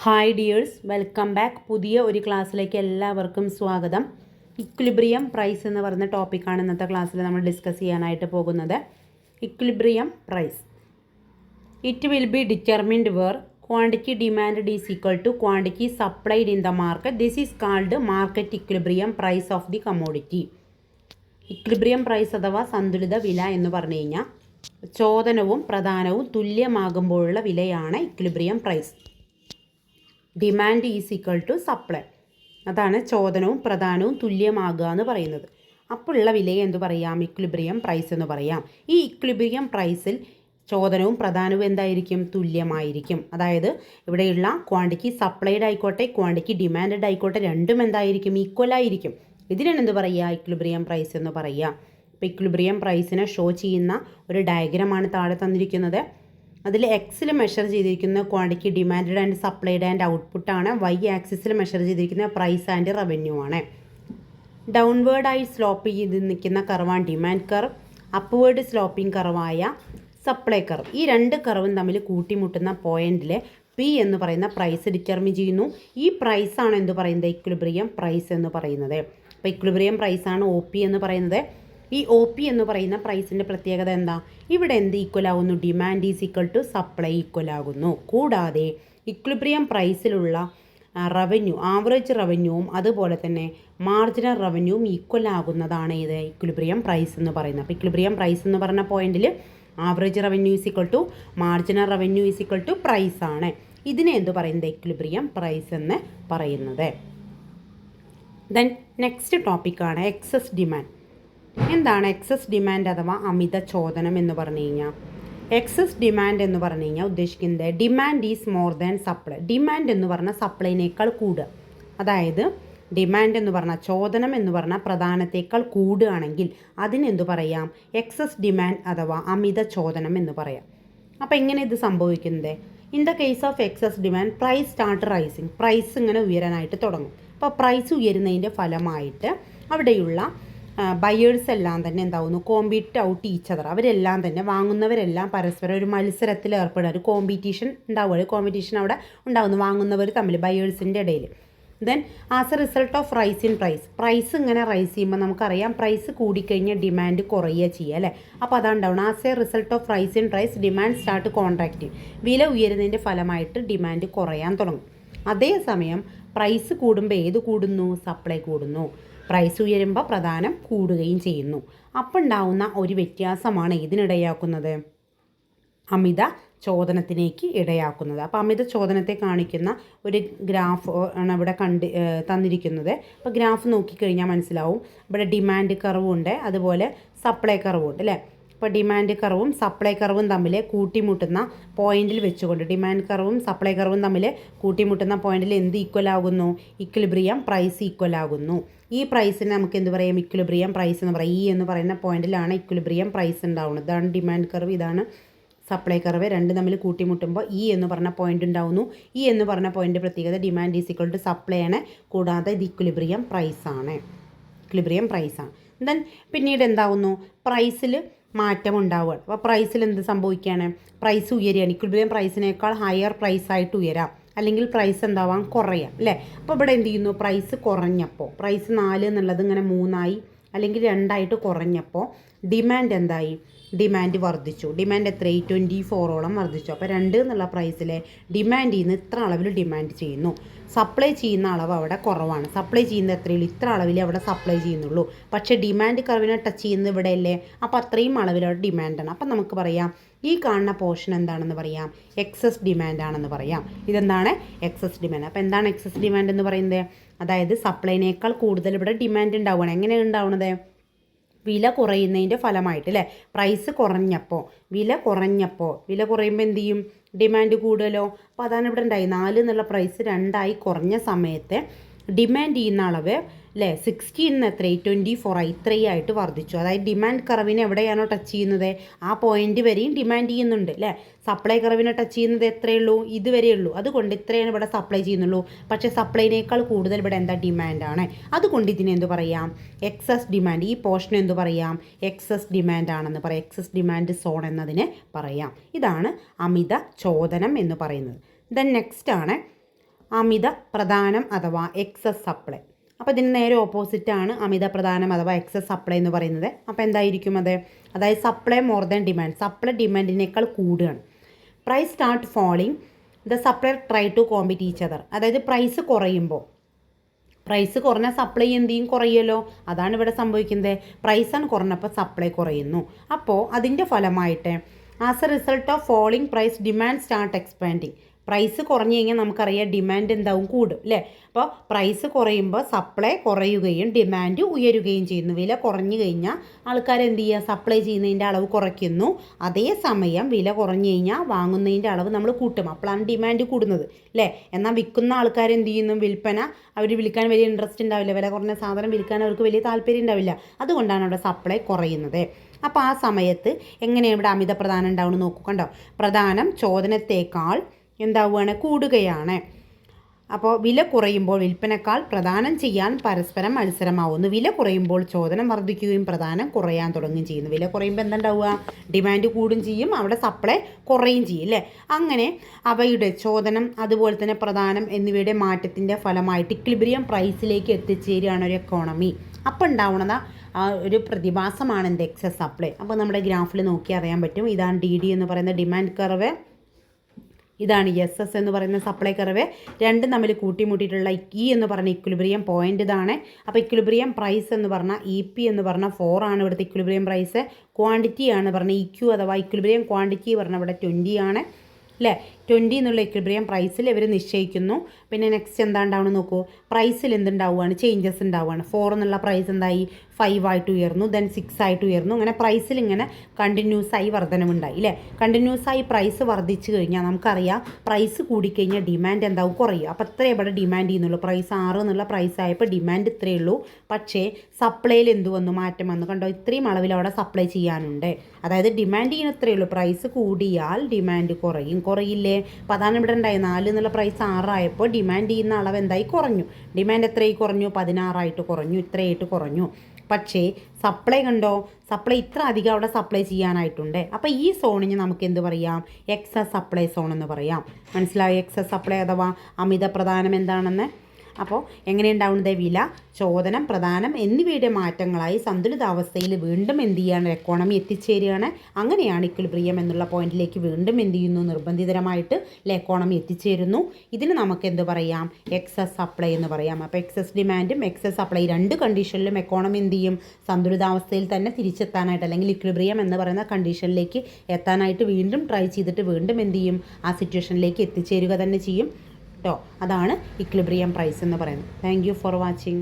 Hi dears, welcome back. പുതിയ ഒരു ക്ലാസ്സിലേക്ക് എല്ലാവർക്കും സ്വാഗതം. ഇക്വിലിബ്രിയം പ്രൈസ് എന്ന് പറയുന്ന ടോപ്പിക്കാണ് ഇന്നത്തെ ക്ലാസ്സിൽ നമ്മൾ ഡിസ്കസ് ചെയ്യാനായിട്ട് പോകുന്നത്. Equilibrium price it will be determined where quantity demand is equal to quantity supplied in the market. This is called market equilibrium price of the commodity. Equilibrium price അഥവാ സന്തുലിത വില എന്ന് പറഞ്ഞു കഴിഞ്ഞാൽ ചോദനവും പ്രധാനവും തുല്യമാകുമ്പോഴുള്ള വിലയാണ് equilibrium price. Demand is equal to supply, അതാണ് ചോദനവും പ്രധാനവും തുല്യമാകുക എന്ന് പറയുന്നത്. അപ്പോഴുള്ള വിലയെ എന്ത് പറയാം? ഇക്വിലിബ്രിയം പ്രൈസ് എന്ന് പറയാം. ഈ ഇക്വിലിബ്രിയം പ്രൈസിൽ ചോദനവും പ്രധാനവും എന്തായിരിക്കും? തുല്യമായിരിക്കും. അതായത് ഇവിടെയുള്ള ക്വാണ്ടിറ്റി സപ്ലൈഡ് ആയിക്കോട്ടെ ക്വാണ്ടിറ്റി ഡിമാൻഡ് ആയിക്കോട്ടെ രണ്ടും എന്തായിരിക്കും? ഈക്വൽ ആയിരിക്കും. ഇതിനാണ് എന്ത് പറയുക? ഇക്വിലിബ്രിയം പ്രൈസ് എന്ന് പറയുക. ഇപ്പോൾ ഇക്വിലിബ്രിയം പ്രൈസിനെ ഷോ ചെയ്യുന്ന ഒരു ഡയഗ്രമാണ് താഴെ തന്നിരിക്കുന്നത്. അതിൽ എക്സിൽ മെഷർ ചെയ്തിരിക്കുന്ന quantity demand and supplied and ഔട്ട്പുട്ടാണ്. വൈ ആക്സിസിൽ മെഷർ ചെയ്തിരിക്കുന്ന പ്രൈസ് ആൻഡ് റവന്യൂ ആണ്. ഡൗൺവേർഡായി സ്ലോപ്പ് ചെയ്ത് നിൽക്കുന്ന കർവാണ് ഡിമാൻഡ് കർവ്, അപ്വേർഡ് സ്ലോപ്പിംഗ് കർവായ സപ്ലൈ കർവ്. ഈ രണ്ട് കർവും തമ്മിൽ കൂട്ടിമുട്ടുന്ന പോയിന്റിൽ പി എന്ന് പറയുന്ന പ്രൈസ് ഡിറ്റർമിൻ ചെയ്യുന്നു. ഈ പ്രൈസാണ് എന്ത് പറയുന്നത്? ഇക്വിലിബ്രിയം പ്രൈസ് എന്ന് പറയുന്നത്. അപ്പോൾ ഇക്വിലിബ്രിയം പ്രൈസാണ് ഒ പി എന്ന് പറയുന്നത്. ഈ ഒ പി എന്ന് പറയുന്ന പ്രൈസിൻ്റെ പ്രത്യേകത എന്താ? ഇവിടെ എന്ത് ഈക്വൽ ആകുന്നു? Demand is equal to supply equal ആകുന്നു. കൂടാതെ ഇക്വിലിബ്രിയം പ്രൈസിലുള്ള റവന്യൂ, ആവറേജ് റവന്യൂവും അതുപോലെ തന്നെ മാർജിനൽ റവന്യൂവും ഈക്വൽ ആകുന്നതാണ് ഇത് ഇക്വിലിബ്രിയം പ്രൈസ് എന്ന് പറയുന്നത്. അപ്പോൾ ഇക്വിലിബ്രിയം പ്രൈസ് എന്ന് പറഞ്ഞ പോയിന്റിൽ average revenue is equal to marginal revenue is equal to price ആണ്. ഇതിനെ എന്ത് പറയുന്നത്? ഇക്വിലിബ്രിയം പ്രൈസ് എന്ന് പറയുന്നത്. ദെൻ നെക്സ്റ്റ് ടോപ്പിക്കാണ് എക്സസ് ഡിമാൻഡ്. എന്താണ് എക്സസ് ഡിമാൻഡ് അഥവാ അമിത ചോദനം എന്ന് പറഞ്ഞു കഴിഞ്ഞാൽ? എക്സസ് ഡിമാൻഡ് എന്ന് പറഞ്ഞു കഴിഞ്ഞാൽ ഉദ്ദേശിക്കുന്നത് demand is more than supply. Demand എന്ന് പറഞ്ഞാൽ സപ്ലൈനേക്കാൾ കൂടുക. അതായത് ഡിമാൻഡ് എന്ന് പറഞ്ഞാൽ ചോദനം എന്ന് പറഞ്ഞാൽ പ്രധാനത്തേക്കാൾ കൂടുകയാണെങ്കിൽ അതിനെന്തു പറയാം? എക്സസ് ഡിമാൻഡ് അഥവാ അമിത ചോദനം എന്ന് പറയാം. അപ്പോൾ എങ്ങനെ ഇത് സംഭവിക്കുന്നത്? In the case of excess demand price start rising. Price ഇങ്ങനെ ഉയരാനായിട്ട് തുടങ്ങും. അപ്പോൾ പ്രൈസ് ഉയരുന്നതിൻ്റെ ഫലമായിട്ട് അവിടെയുള്ള ബയേഴ്സ് എല്ലാം തന്നെ എന്താവുന്നു? Compete out each other. അവരെല്ലാം തന്നെ വാങ്ങുന്നവരെല്ലാം പരസ്പരം ഒരു മത്സരത്തിൽ ഏർപ്പെടുക, ഒരു കോമ്പറ്റീഷൻ ഉണ്ടാവുക. കോമ്പറ്റീഷൻ അവിടെ ഉണ്ടാകുന്നു വാങ്ങുന്നവർ തമ്മിൽ, ബയേഴ്സിൻ്റെ ഇടയിൽ. Then as a result of rise in price. Price ഇങ്ങനെ റൈസ് ചെയ്യുമ്പോൾ നമുക്കറിയാം പ്രൈസ് കൂടിക്കഴിഞ്ഞാൽ ഡിമാൻഡ് കുറയുക ചെയ്യുക അല്ലേ? അപ്പോൾ അതാണ് ഉണ്ടാവുന്നത്. As a result of rise in price demand start contracting. വില ഉയരുന്നതിൻ്റെ ഫലമായിട്ട് ഡിമാൻഡ് കുറയാൻ തുടങ്ങും. അതേസമയം പ്രൈസ് കൂടുമ്പോൾ ഏത് കൂടുന്നു? സപ്ലൈ കൂടുന്നു. പ്രൈസ് ഉയരുമ്പോൾ പ്രധാനം കൂടുകയും ചെയ്യുന്നു. അപ്പോൾ ഉണ്ടാവുന്ന ഒരു വ്യത്യാസമാണ് ഇതിനിടയാക്കുന്നത്? അമിത ചോദനത്തിലേക്ക് ഇടയാക്കുന്നത്. അപ്പോൾ അമിത ചോദനത്തെ കാണിക്കുന്ന ഒരു ഗ്രാഫ് ആണ് ഇവിടെ തന്നിരിക്കുന്നത്. അപ്പോൾ ഗ്രാഫ് നോക്കിക്കഴിഞ്ഞാൽ മനസ്സിലാവും. ഇവിടെ ഡിമാൻഡ് കർവും ഉണ്ട്, അതുപോലെ സപ്ലൈ കർവും ഉണ്ട് അല്ലേ? ഇപ്പോൾ ഡിമാൻഡ് കർവും സപ്ലൈ കർവും തമ്മിൽ കൂട്ടിമുട്ടുന്ന പോയിന്റിൽ വെച്ചുകൊണ്ട് ഡിമാൻഡ് കർവും സപ്ലൈ കർവും തമ്മിൽ കൂട്ടിമുട്ടുന്ന പോയിന്റിൽ എന്ത് ഈക്വൽ ആകുന്നു? ഇക്വിലിബ്രിയം പ്രൈസ് ഈക്വൽ ആകുന്നു. ഈ പ്രൈസിന് നമുക്ക് എന്ത് പറയാം? ഇക്വിലിബ്രിയം പ്രൈസ് എന്ന് പറയാം. ഈ എന്ന് പറയുന്ന പോയിന്റിലാണ് ഇക്വിലിബ്രിയം പ്രൈസ് ഉണ്ടാവുന്നത്. ഇതാണ് ഡിമാൻഡ് കർവ്, ഇതാണ് സപ്ലൈ കർവ്. രണ്ട് തമ്മിൽ കൂട്ടിമുട്ടുമ്പോൾ ഈ എന്ന് പറഞ്ഞ പോയിന്റ് ഉണ്ടാവുന്നു. ഈ എന്ന് പറഞ്ഞ പോയിന്റ് പ്രത്യേകത demand is equal to supply ആണ്. കൂടാതെ ഇത് ഇക്വിലിബ്രിയം പ്രൈസാണ്. ഇക്വിലിബ്രിയം പ്രൈസാണ്. ദെൻ പിന്നീട് എന്താവുന്നു? പ്രൈസിൽ മാറ്റം ഉണ്ടാവുകയാണ്. അപ്പോൾ പ്രൈസിൽ എന്ത് സംഭവിക്കുകയാണ്? പ്രൈസ് ഉയരുകയാണ്. ഇക്വിലിബ്രിയം പ്രൈസിനേക്കാൾ ഹയർ പ്രൈസായിട്ട് ഉയരാം, അല്ലെങ്കിൽ പ്രൈസ് എന്താവാം? കുറയാം അല്ലേ? അപ്പോൾ ഇവിടെ എന്ത് ചെയ്യുന്നു? പ്രൈസ് കുറഞ്ഞപ്പോൾ, പ്രൈസ് 4 എന്നുള്ളത് ഇങ്ങനെ 3 ആയി അല്ലെങ്കിൽ 2 ആയിട്ട് കുറഞ്ഞപ്പോൾ ഡിമാൻഡ് എന്തായി? ഡിമാൻഡ് വർദ്ധിച്ചു. ഡിമാൻഡ് എത്രയായി? 24ഓളം വർദ്ധിച്ചു. അപ്പോൾ 2 എന്നുള്ള പ്രൈസിലെ ഡിമാൻഡ് ചെയ്യുന്ന ഇത്ര അളവിൽ ഡിമാൻഡ് ചെയ്യുന്നു. സപ്ലൈ ചെയ്യുന്ന അളവ് അവിടെ കുറവാണ്. സപ്ലൈ ചെയ്യുന്നത് എത്രയുള്ളൂ? ഇത്ര അളവിൽ അവിടെ സപ്ലൈ ചെയ്യുന്നുള്ളൂ. പക്ഷേ ഡിമാൻഡ് കർവിനെ ടച്ച് ചെയ്യുന്നത് ഇവിടെ അല്ലേ? അപ്പോൾ അത്രയും അളവിൽ അവിടെ ഡിമാൻഡാണ്. അപ്പം നമുക്ക് പറയാം ഈ കാണുന്ന പോർഷൻ എന്താണെന്ന് പറയാം? എക്സസ് ഡിമാൻഡ് ആണെന്ന് പറയാം. ഇതെന്താണ്? Excess demand. അപ്പോൾ എന്താണ് എക്സസ് ഡിമാൻഡ് എന്ന് പറയുന്നത്? അതായത് സപ്ലൈനേക്കാൾ കൂടുതൽ ഇവിടെ ഡിമാൻഡ് ഉണ്ടാവുകയാണ്. എങ്ങനെയാണ് ഉണ്ടാവുന്നത്? വില കുറയുന്നതിൻ്റെ ഫലമായിട്ട് അല്ലേ? പ്രൈസ് കുറഞ്ഞപ്പോൾ, വില കുറയുമ്പോൾ എന്ത് ചെയ്യും? ഡിമാൻഡ് കൂടുമല്ലോ. അപ്പോൾ അതാണ് ഇവിടെ ഉണ്ടായി. 4 എന്നുള്ള പ്രൈസ് 2 ആയി കുറഞ്ഞ സമയത്ത് ഡിമാൻഡ് ചെയ്യുന്ന അളവ് അല്ലേ 60 നിന്ന് എത്രയായി? 24 ആയി. 3 ആയിട്ട് വർദ്ധിച്ചു. അതായത് ഡിമാൻഡ് കർവിനെ എവിടെയാണോ ടച്ച് ചെയ്യുന്നത് ആ പോയിന്റ് വരെയും ഡിമാൻഡ് ചെയ്യുന്നുണ്ട് അല്ലേ? സപ്ലൈ കർവിനെ ടച്ച് ചെയ്യുന്നത് എത്രയേ ഉള്ളൂ? ഇതുവരെ ഉള്ളൂ. അതുകൊണ്ട് ഇത്രയാണ് ഇവിടെ സപ്ലൈ ചെയ്യുന്നുള്ളൂ. പക്ഷേ സപ്ലൈനേക്കാൾ കൂടുതൽ ഇവിടെ എന്താ? ഡിമാൻഡാണ്. അതുകൊണ്ട് ഇതിനെ എന്ത് പറയാം? Excess demand. ഈ പോർഷൻ എന്ത് പറയാം? എക്സസ് ഡിമാൻഡ് ആണെന്ന് പറയാം. എക്സസ് ഡിമാൻഡ് സോൺ എന്നതിനെ പറയാം. ഇതാണ് അമിത ചോദനം എന്ന് പറയുന്നത്. ദെൻ നെക്സ്റ്റ് ആണ് അമിത പ്രധാനം അഥവാ എക്സസ് സപ്ലൈ. അപ്പോൾ ഇതിന് നേരെ ഓപ്പോസിറ്റാണ് അമിത പ്രധാനം അഥവാ എക്സസ് സപ്ലൈ എന്ന് പറയുന്നത്. അപ്പോൾ എന്തായിരിക്കും അത്? അതായത് supply more than demand, supply ഡിമാൻഡിനേക്കാൾ കൂടുകയാണ്. Price start falling, the supplier try to compete each other. അതായത് പ്രൈസ് കുറയുമ്പോൾ, പ്രൈസ് കുറഞ്ഞ സപ്ലൈ എന്ത് ചെയ്യും? കുറയുമല്ലോ. അതാണ് ഇവിടെ സംഭവിക്കുന്നത്. പ്രൈസാണ് കുറഞ്ഞപ്പോൾ സപ്ലൈ കുറയുന്നു. അപ്പോൾ അതിൻ്റെ ഫലമായിട്ട് as a result of falling price demand start expanding. Price കുറഞ്ഞു കഴിഞ്ഞാൽ നമുക്കറിയാം ഡിമാൻഡ് എന്താവും? കൂടും അല്ലേ? അപ്പോൾ പ്രൈസ് കുറയുമ്പോൾ സപ്ലൈ കുറയുകയും ഡിമാൻഡ് ഉയരുകയും ചെയ്യുന്നു. വില കുറഞ്ഞു കഴിഞ്ഞാൽ ആൾക്കാർ എന്ത് ചെയ്യുക? സപ്ലൈ ചെയ്യുന്നതിൻ്റെ അളവ് കുറയ്ക്കുന്നു. അതേസമയം വില കുറഞ്ഞു കഴിഞ്ഞാൽ വാങ്ങുന്നതിൻ്റെ അളവ് നമ്മൾ കൂട്ടും. അപ്പോഴാണ് ഡിമാൻഡ് കൂടുന്നത് അല്ലേ? എന്നാൽ വിൽക്കുന്ന ആൾക്കാർ എന്ത് ചെയ്യുന്നു? വിൽപ്പന അവർ വിൽക്കാൻ വലിയ ഇൻട്രസ്റ്റ് ഉണ്ടാവില്ല. വില കുറഞ്ഞ സാധനം വിൽക്കാൻ അവർക്ക് വലിയ താല്പര്യം ഉണ്ടാവില്ല. അതുകൊണ്ടാണ് അവിടെ സപ്ലൈ കുറയുന്നത്. അപ്പോൾ ആ സമയത്ത് എങ്ങനെയാണ് ഇവിടെ അമിത പ്രധാനം ഉണ്ടാവുന്നത് നോക്കൂ. കണ്ടോ? പ്രധാനം ചോദനത്തേക്കാൾ എന്താവുകയാണ്? കൂടുകയാണ്. അപ്പോൾ വില കുറയുമ്പോൾ വിൽപ്പനക്കാൾ പ്രദാനം ചെയ്യാൻ പരസ്പരം മത്സരമാവുന്നു. വില കുറയുമ്പോൾ ചോദനം വർദ്ധിക്കുകയും പ്രദാനം കുറയാൻ തുടങ്ങുകയും ചെയ്യുന്നു. വില കുറയുമ്പോൾ എന്താണ്ടാവുക? ഡിമാൻഡ് കൂടുകയും ചെയ്യും, അവിടെ സപ്ലൈ കുറയുകയും ചെയ്യും അല്ലേ? അങ്ങനെ അവയുടെ ചോദനം അതുപോലെ തന്നെ പ്രദാനം എന്നിവയുടെ മാറ്റത്തിൻ്റെ ഫലമായിട്ട് ഇക്വിലിബ്രിയം പ്രൈസിലേക്ക് എത്തിച്ചേരുകയാണ് ഒരു എക്കോണമി. അപ്പോൾ ഉണ്ടാവുന്നത് ഒരു പ്രതിഭാസമാണ് എന്ത്? Excess supply. അപ്പോൾ നമ്മുടെ ഗ്രാഫിൽ നോക്കി അറിയാൻ പറ്റും. ഇതാണ് DD എന്ന് പറയുന്ന ഡിമാൻഡ് കർവ്, ഇതാണ് SS എന്ന് പറയുന്ന സപ്ലൈ കർവ്. രണ്ടും തമ്മിൽ കൂട്ടിമുട്ടിയിട്ടുള്ള E എന്ന് പറഞ്ഞ ഇക്വിലിബ്രിയം പോയിന്റ് ഇതാണ്. അപ്പോൾ ഇക്വിലിബ്രിയം പ്രൈസ് എന്ന് പറഞ്ഞാൽ EP എന്ന് പറഞ്ഞാൽ 4 ആണ് ഇവിടുത്തെ ഇക്വിലിബ്രിയം പ്രൈസ്. ക്വാണ്ടിറ്റി ആണ് പറഞ്ഞാൽ EQ അഥവാ ഇക്വിലിബ്രിയം ക്വാണ്ടിറ്റി പറഞ്ഞാൽ ഇവിടെ 20 ആണ് അല്ലേ? 20 എന്നുള്ള ഇക്വിലിബ്രിയം പ്രൈസിൽ ഇവർ നിശ്ചയിക്കുന്നു. പിന്നെ നെക്സ്റ്റ് എന്താ ഉണ്ടാവണം നോക്കൂ. പ്രൈസിൽ എന്തുണ്ടാവുകയാണ്? ചേഞ്ചസ് ഉണ്ടാവുകയാണ്. 4 എന്നുള്ള പ്രൈസ് എന്തായി? 5 ആയിട്ട് ഉയർന്നു, ദെൻ 6 ആയിട്ട് ഉയർന്നു. അങ്ങനെ പ്രൈസിൽ ഇങ്ങനെ കണ്ടിന്യൂസ് ആയി വർധനവുണ്ടായി അല്ലേ? കണ്ടിന്യൂസ് ആയി പ്രൈസ് വർദ്ധിച്ചു കഴിഞ്ഞാൽ നമുക്കറിയാം പ്രൈസ് കൂടിക്കഴിഞ്ഞാൽ ഡിമാൻഡ് എന്താവും? കുറയും. അപ്പോൾ ഇത്രയേ ഇവിടെ ഡിമാൻഡ് ചെയ്യുന്നുള്ളൂ. പ്രൈസ് 6 എന്നുള്ള പ്രൈസ് ആയപ്പോൾ ഡിമാൻഡ് ഇത്രയേ ഉള്ളൂ. പക്ഷേ സപ്ലൈയിൽ എന്ത് വന്നു? മാറ്റം വന്നു. കണ്ടോ? ഇത്രയും അളവിൽ അവിടെ സപ്ലൈ ചെയ്യാനുണ്ട്. അതായത് ഡിമാൻഡ് ചെയ്യുന്ന ഇത്രയേ ഉള്ളൂ. പ്രൈസ് കൂടിയാൽ ഡിമാൻഡ് കുറയില്ലേ? അപ്പോൾ അതാണ് ഇവിടെ ഉണ്ടായി. 4 എന്നുള്ള പ്രൈസ് 6 ആയപ്പോൾ ഡിമാൻഡ് ചെയ്യുന്ന അളവ് എന്തായി? കുറഞ്ഞു. ഡിമാൻഡ് എത്രയായി കുറഞ്ഞു? 16 ആയിട്ട് കുറഞ്ഞു, ഇത്രയായിട്ട് കുറഞ്ഞു. പക്ഷേ സപ്ലൈ കണ്ടോ? സപ്ലൈ ഇത്ര അധികം അവിടെ സപ്ലൈ ചെയ്യാനായിട്ടുണ്ട്. അപ്പോൾ ഈ സോണിന് നമുക്ക് എന്ത് പറയാം? എക്സസ് സപ്ലൈ സോൺ എന്ന് പറയാം. മനസ്സിലായോ? എക്സസ് സപ്ലൈ അഥവാ അമിത പ്രധാനം എന്താണെന്ന്. അപ്പോൾ എങ്ങനെയുണ്ടാവുന്നത്? വില, ചോദനം, പ്രധാനം എന്നിവയുടെ മാറ്റങ്ങളായി സന്തുലിതാവസ്ഥയിൽ വീണ്ടും എന്ത് ചെയ്യാണ്? എക്കോണമി എത്തിച്ചേരുകയാണ്. അങ്ങനെയാണ് ഇക്വിലിബ്രിയം എന്നുള്ള പോയിന്റിലേക്ക് വീണ്ടും എന്ത് ചെയ്യുന്നു? നിർബന്ധിതമായിട്ട് എക്കോണമി എത്തിച്ചേരുന്നു. ഇതിന് നമുക്ക് എന്ത് പറയാം? എക്സസ് സപ്ലൈ എന്ന് പറയാം. അപ്പോൾ എക്സസ് ഡിമാൻഡും എക്സസ് സപ്ലൈ രണ്ട് കണ്ടീഷനിലും എക്കോണമി എന്ത് ചെയ്യും? സന്തുലിതാവസ്ഥയിൽ തന്നെ തിരിച്ചെത്താനായിട്ട് അല്ലെങ്കിൽ ഇക്വിലിബ്രിയം എന്ന് പറയുന്ന കണ്ടീഷനിലേക്ക് എത്താനായിട്ട് വീണ്ടും ട്രൈ ചെയ്തിട്ട് വീണ്ടും എന്ത് ചെയ്യും? ആ സിറ്റുവേഷനിലേക്ക് എത്തിച്ചേരുക തന്നെ ചെയ്യും. അതാണ് ഇക്വിലിബ്രിയം പ്രൈസ് എന്ന് പറയുന്നത്. Thank you for watching.